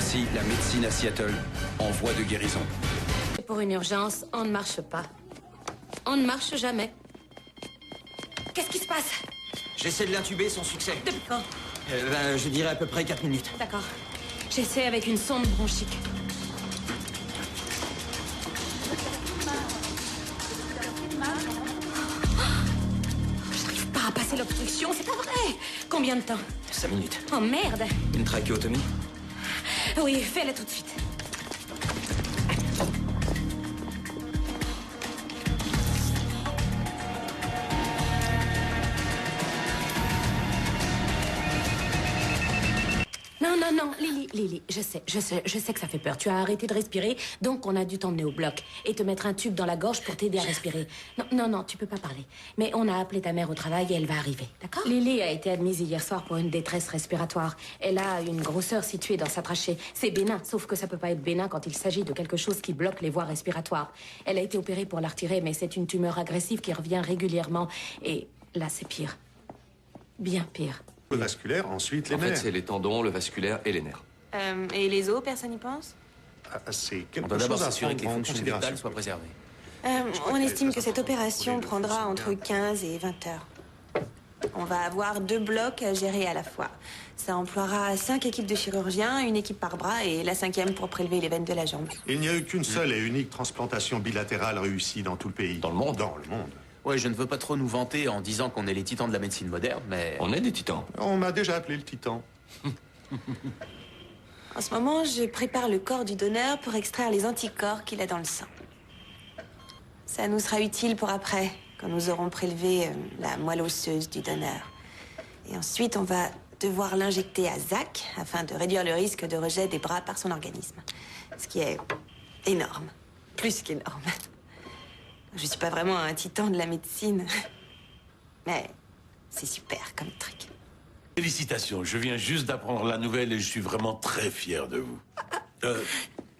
Voici la médecine à Seattle, en voie de guérison. Pour une urgence, on ne marche pas. On ne marche jamais. Qu'est-ce qui se passe? J'essaie de l'intuber, sans succès. Depuis quand? Je dirais à peu près 4 minutes. D'accord. J'essaie avec une sonde bronchique. J'arrive pas à passer l'obstruction, c'est pas vrai. Combien de temps? 5 minutes. Oh merde. Une trachéotomie? Oui, fais-la tout de suite. Non, Lily, je sais que ça fait peur. Tu as arrêté de respirer, donc on a dû t'emmener au bloc et te mettre un tube dans la gorge pour t'aider à respirer. Non, tu peux pas parler. Mais on a appelé ta mère au travail et elle va arriver, d'accord? Lily a été admise hier soir pour une détresse respiratoire. Elle a une grosseur située dans sa trachée. C'est bénin, sauf que ça peut pas être bénin quand il s'agit de quelque chose qui bloque les voies respiratoires. Elle a été opérée pour la retirer, mais c'est une tumeur agressive qui revient régulièrement. Et là, c'est pire. Bien pire. Le vasculaire, ensuite les nerfs. En fait, c'est les tendons, le vasculaire et les nerfs. Et les os, personne n'y pense? C'est On quelque doit d'abord chose à s'assurer que les prendre en fonctions considération. vitales soient préservées. On estime que cette opération prendra entre 15 et 20 heures. On va avoir 2 blocs à gérer à la fois. Ça emploiera 5 équipes de chirurgiens, une équipe par bras et la 5e pour prélever les veines de la jambe. Il n'y a eu qu'une seule et unique transplantation bilatérale réussie dans tout le pays. Dans le monde? Dans le monde. Ouais, je ne veux pas trop nous vanter en disant qu'on est les titans de la médecine moderne, mais... On est des titans. On m'a déjà appelé le titan. En ce moment, je prépare le corps du donneur pour extraire les anticorps qu'il a dans le sang. Ça nous sera utile pour après, quand nous aurons prélevé la moelle osseuse du donneur. Et ensuite, on va devoir l'injecter à Zach afin de réduire le risque de rejet des bras par son organisme. Ce qui est énorme. Plus qu'énorme. Je suis pas vraiment un titan de la médecine. Mais c'est super comme truc. Félicitations, je viens juste d'apprendre la nouvelle et je suis vraiment très fier de vous.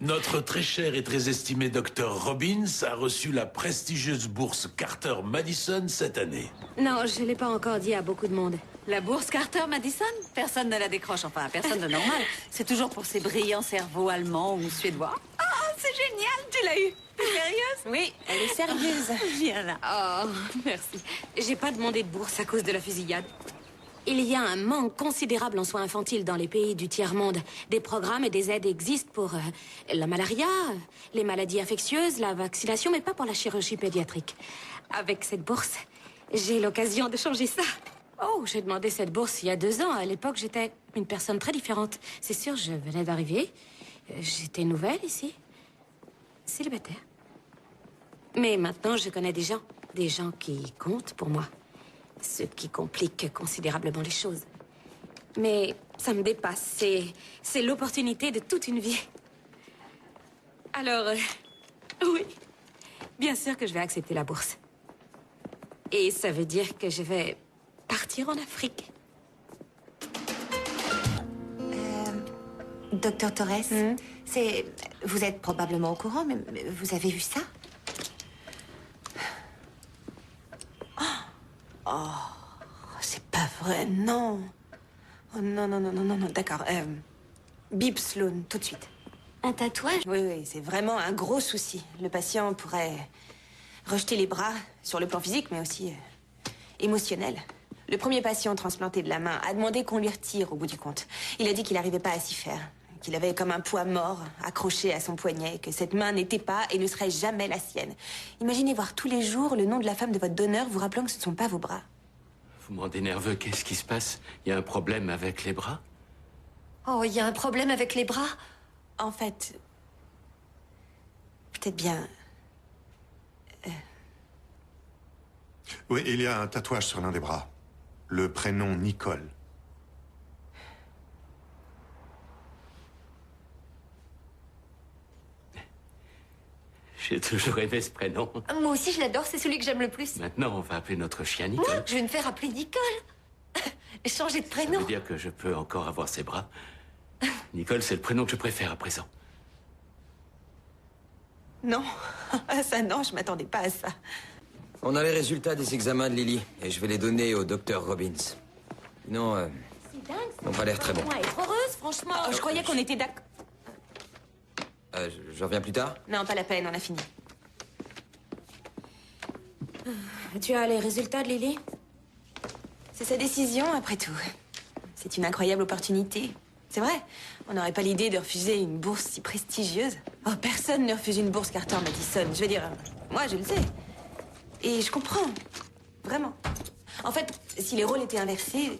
Notre très cher et très estimé docteur Robbins a reçu la prestigieuse bourse Carter Madison cette année. Non, je l'ai pas encore dit à beaucoup de monde. La bourse Carter Madison? Personne ne la décroche, enfin, personne de normal. C'est toujours pour ces brillants cerveaux allemands ou suédois. Oh, c'est génial, tu l'as eu. T'es sérieuse? Oui, elle est sérieuse. Viens là. Oh, merci. J'ai pas demandé de bourse à cause de la fusillade. Il y a un manque considérable en soins infantiles dans les pays du tiers-monde. Des programmes et des aides existent pour la malaria, les maladies infectieuses, la vaccination, mais pas pour la chirurgie pédiatrique. Avec cette bourse, j'ai l'occasion de changer ça. Oh, j'ai demandé cette bourse il y a 2 ans. À l'époque, j'étais une personne très différente. C'est sûr, je venais d'arriver. J'étais nouvelle ici. Célibataire. Mais maintenant, je connais des gens qui comptent pour moi. Ce qui complique considérablement les choses. Mais ça me dépasse. C'est l'opportunité de toute une vie. Alors, oui, bien sûr que je vais accepter la bourse. Et ça veut dire que je vais partir en Afrique. Docteur Torres, vous êtes probablement au courant, mais vous avez vu ça? Oh, c'est pas vrai, non. Oh, non, d'accord. Bip Sloan, tout de suite. Un tatouage? Oui, c'est vraiment un gros souci. Le patient pourrait rejeter les bras sur le plan physique, mais aussi émotionnel. Le premier patient transplanté de la main a demandé qu'on lui retire au bout du compte. Il a dit qu'il n'arrivait pas à s'y faire, qu'il avait comme un poids mort accroché à son poignet, que cette main n'était pas et ne serait jamais la sienne. Imaginez voir tous les jours le nom de la femme de votre donneur vous rappelant que ce ne sont pas vos bras. Vous me rendez nerveux, qu'est-ce qui se passe? Il y a un problème avec les bras? Oh, il y a un problème avec les bras? En fait, peut-être bien... Oui, il y a un tatouage sur l'un des bras. Le prénom Nicole. J'ai toujours rêvé ce prénom. Moi aussi, je l'adore, c'est celui que j'aime le plus. Maintenant, on va appeler notre chien Nicole. Moi, je vais me faire appeler Nicole. Changer de Ça prénom. veut dire que je peux encore avoir ses bras. Nicole, c'est le prénom que je préfère à présent. Non, ça non, je m'attendais pas à ça. On a les résultats des examens de Lily, et je vais les donner au docteur Robbins. Non, C'est dingue. ils n'ont pas l'air très bons. Moi, être heureuse, franchement. Je croyais qu'on était d'accord. Je reviens plus tard? Non, pas la peine, on a fini. Tu as les résultats de Lily? C'est sa décision, après tout. C'est une incroyable opportunité. C'est vrai, on n'aurait pas l'idée de refuser une bourse si prestigieuse. Oh, personne ne refuse une bourse Carter Madison. Je veux dire, moi, je le sais. Et je comprends. Vraiment. En fait, si les rôles étaient inversés...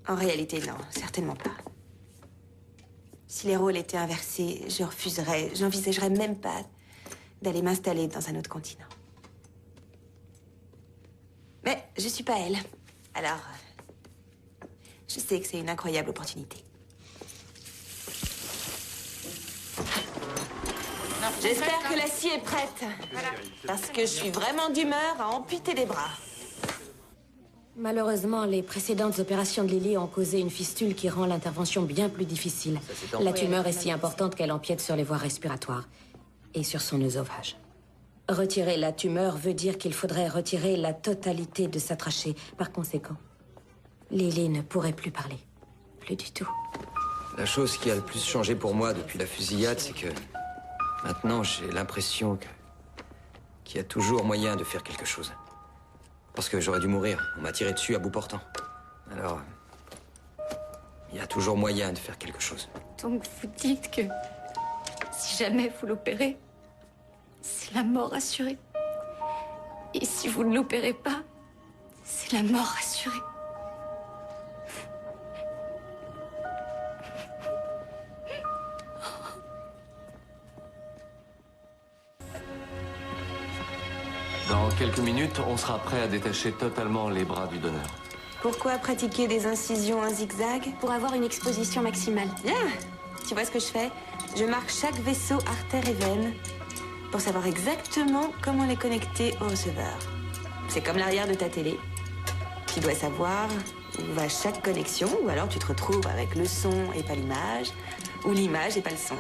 En réalité, non, certainement pas. Si les rôles étaient inversés, je refuserais, j'envisagerais même pas d'aller m'installer dans un autre continent. Mais je suis pas elle. Alors, je sais que c'est une incroyable opportunité. J'espère que la scie est prête. Parce que je suis vraiment d'humeur à amputer des bras. Malheureusement, les précédentes opérations de Lily ont causé une fistule qui rend l'intervention bien plus difficile. La tumeur est si importante qu'elle empiète sur les voies respiratoires et sur son œsophage. Retirer la tumeur veut dire qu'il faudrait retirer la totalité de sa trachée. Par conséquent, Lily ne pourrait plus parler. Plus du tout. La chose qui a le plus changé pour moi depuis la fusillade, c'est que... maintenant, j'ai l'impression qu'il y a toujours moyen de faire quelque chose. Parce que j'aurais dû mourir. On m'a tiré dessus à bout portant. Alors... il y a toujours moyen de faire quelque chose. Donc vous dites que... si jamais vous l'opérez, c'est la mort assurée. Et si vous ne l'opérez pas, c'est la mort assurée. Dans quelques minutes, on sera prêt à détacher totalement les bras du donneur. Pourquoi pratiquer des incisions en zigzag? Pour avoir une exposition maximale. Bien. Tu vois ce que je fais? Je marque chaque vaisseau, artère et veine pour savoir exactement comment les connecter au receveur. C'est comme l'arrière de ta télé. Tu dois savoir où va chaque connexion, ou alors tu te retrouves avec le son et pas l'image, ou l'image et pas le son.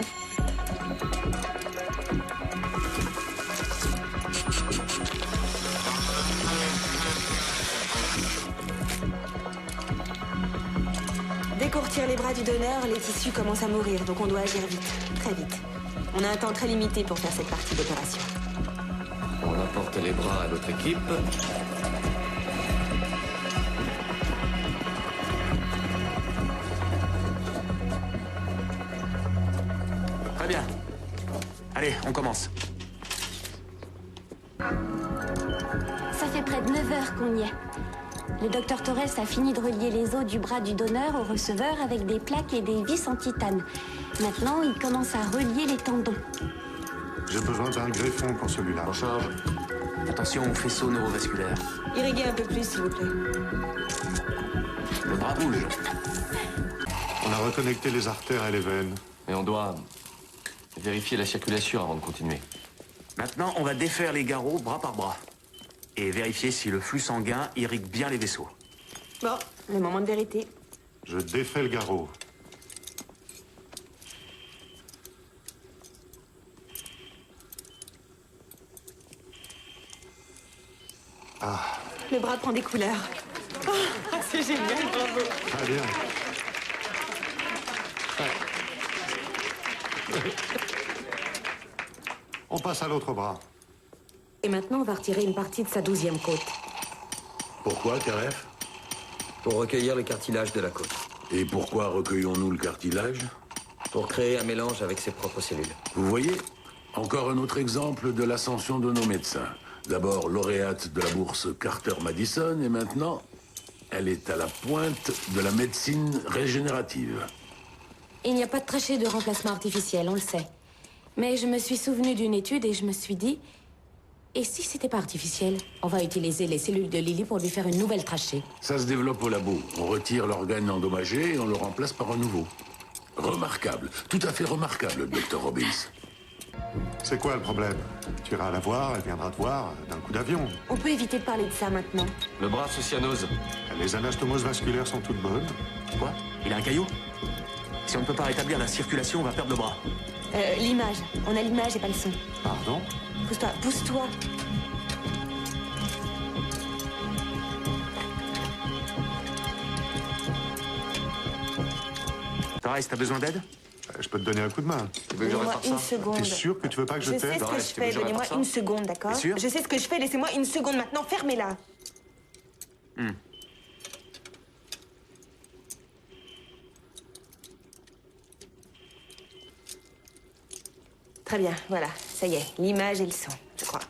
Dès qu'on retire les bras du donneur, les tissus commencent à mourir, donc on doit agir vite, très vite. On a un temps très limité pour faire cette partie d'opération. On apporte les bras à notre équipe. Très bien. Allez, on commence. Ça fait près de 9 heures qu'on y est. Le docteur Torres a fini de relier les os du bras du donneur au receveur avec des plaques et des vis en titane. Maintenant, il commence à relier les tendons. J'ai besoin d'un greffon pour celui-là. En charge. Attention au faisceau neurovasculaire. Irriguez un peu plus, s'il vous plaît. Le bras bouge. On a reconnecté les artères et les veines. Et on doit vérifier la circulation avant de continuer. Maintenant, on va défaire les garrots bras par bras. Et vérifier si le flux sanguin irrigue bien les vaisseaux. Bon, le moment de vérité. Je défais le garrot. Ah. Le bras prend des couleurs. Oh, c'est génial, bravo. Très bien. On passe à l'autre bras. Et maintenant, on va retirer une partie de sa 12e côte. Pourquoi, Karef? Pour recueillir le cartilage de la côte. Et pourquoi recueillons-nous le cartilage? Pour créer un mélange avec ses propres cellules. Vous voyez, encore un autre exemple de l'ascension de nos médecins. D'abord lauréate de la bourse Carter Madison, et maintenant, elle est à la pointe de la médecine régénérative. Il n'y a pas de trachée de remplacement artificiel, on le sait. Mais je me suis souvenu d'une étude et je me suis dit... et si c'était pas artificiel? On va utiliser les cellules de Lily pour lui faire une nouvelle trachée. Ça se développe au labo. On retire l'organe endommagé et on le remplace par un nouveau. Remarquable. Tout à fait remarquable, Dr. Robbins. C'est quoi le problème? Tu iras la voir, elle viendra te voir d'un coup d'avion. On peut éviter de parler de ça maintenant. Le bras sous cyanose. Les anastomoses vasculaires sont toutes bonnes. Quoi? Il a un caillou? Si on ne peut pas rétablir la circulation, on va perdre le bras. L'image. On a l'image et pas le son. Pardon? Pousse-toi, pousse-toi. Torres, t'as besoin d'aide? Je peux te donner un coup de main. Tu veux que je Donnez-moi répare une ça? seconde. T'es sûr que tu veux pas que je Je sais t'aide? ce que je tu veux fais. que je Donnez-moi répare ça? une seconde, d'accord? T'es sûr? Je sais ce que je fais. Laissez-moi une seconde maintenant. Fermez-la. Très bien, voilà. Ça y est, l'image et le son, je crois.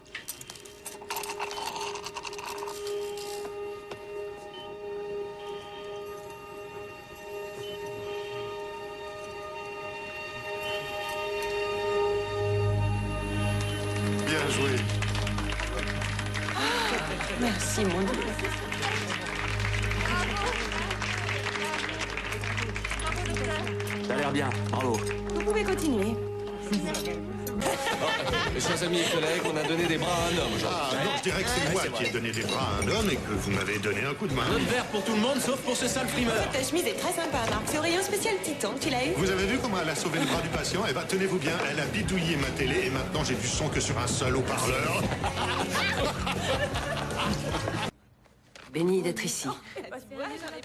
Bien joué. Merci, mon Dieu. T'as l'air bien, bravo. Vous pouvez continuer. Chers amis et collègues, on a donné des bras à un homme aujourd'hui. Ah non, je dirais que c'est moi qui ai donné des bras à un homme et que vous m'avez donné un coup de main. Vert pour tout le monde, sauf pour ce sale frimeur. Ta chemise est très sympa, Marc. C'est au rayon spécial Titan. Tu l'as eu? Vous avez vu comment elle a sauvé le bras du patient? Eh ben, tenez-vous bien, elle a bidouillé ma télé et maintenant j'ai du son que sur un seul haut-parleur. Béni d'être ici,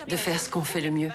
de faire ce qu'on fait le mieux.